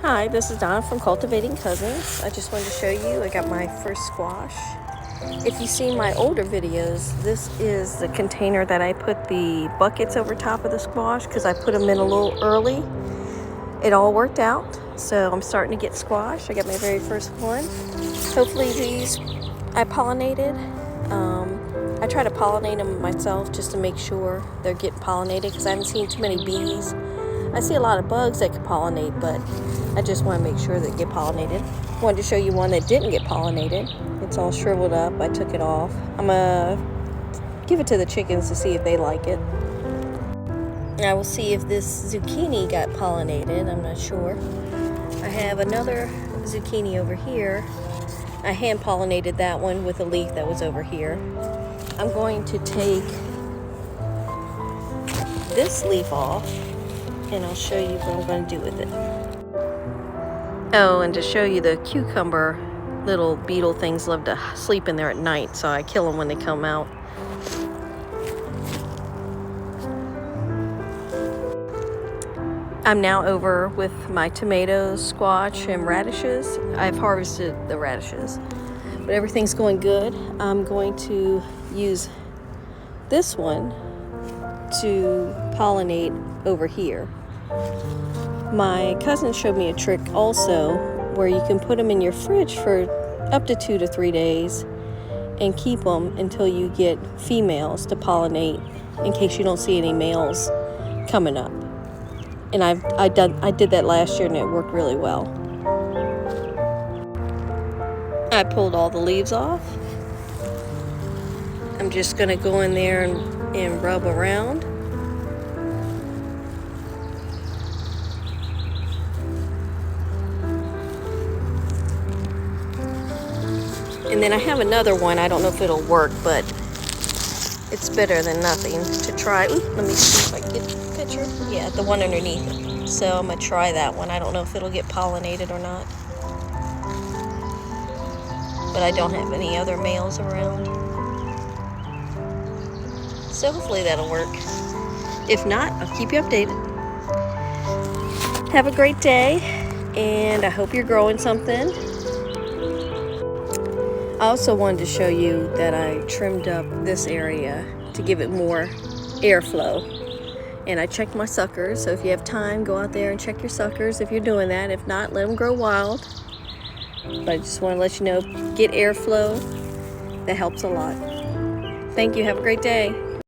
Hi, this is Donna from Cultivating Cousins. I just wanted to show you I got my first squash. If you've seen my older videos, this is the container that I put the buckets over top of the squash because I put them in a little early. It all worked out, so I'm starting to get squash. I got my very first one. Hopefully these I pollinated. I try to pollinate them myself just to make sure they're getting pollinated because I haven't seen too many bees. I see a lot of bugs that can pollinate, but I just want to make sure they get pollinated. I wanted to show you one that didn't get pollinated. It's all shriveled up. I took it off. I'm going to give it to the chickens to see if they like it. I will see if this zucchini got pollinated. I'm not sure. I have another zucchini over here. I hand pollinated that one with a leaf that was over here. I'm going to take this leaf off and I'll show you what I'm going to do with it. Oh, and to show you the cucumber, little beetle things love to sleep in there at night, so I kill them when they come out. I'm now over with my tomatoes, squash, and radishes. I've harvested the radishes, but everything's going good. I'm going to use this one to pollinate over here. My cousin showed me a trick also where you can put them in your fridge for up to 2 to 3 days and keep them until you get females to pollinate in case you don't see any males coming up. And I did that last year and it worked really well. I pulled all the leaves off. I'm just going to go in there and rub around. And then I have another one. I don't know if it'll work, but it's better than nothing to try. Ooh, let me see if I can get the picture. Yeah, the one underneath it. So I'm going to try that one. I don't know if it'll get pollinated or not. But I don't have any other males around. So hopefully that'll work. If not, I'll keep you updated. Have a great day, and I hope you're growing something. I also wanted to show you that I trimmed up this area to give it more airflow. And I checked my suckers, so if you have time, go out there and check your suckers if you're doing that. If not, let them grow wild. But I just want to let you know, get airflow. That helps a lot. Thank you. Have a great day.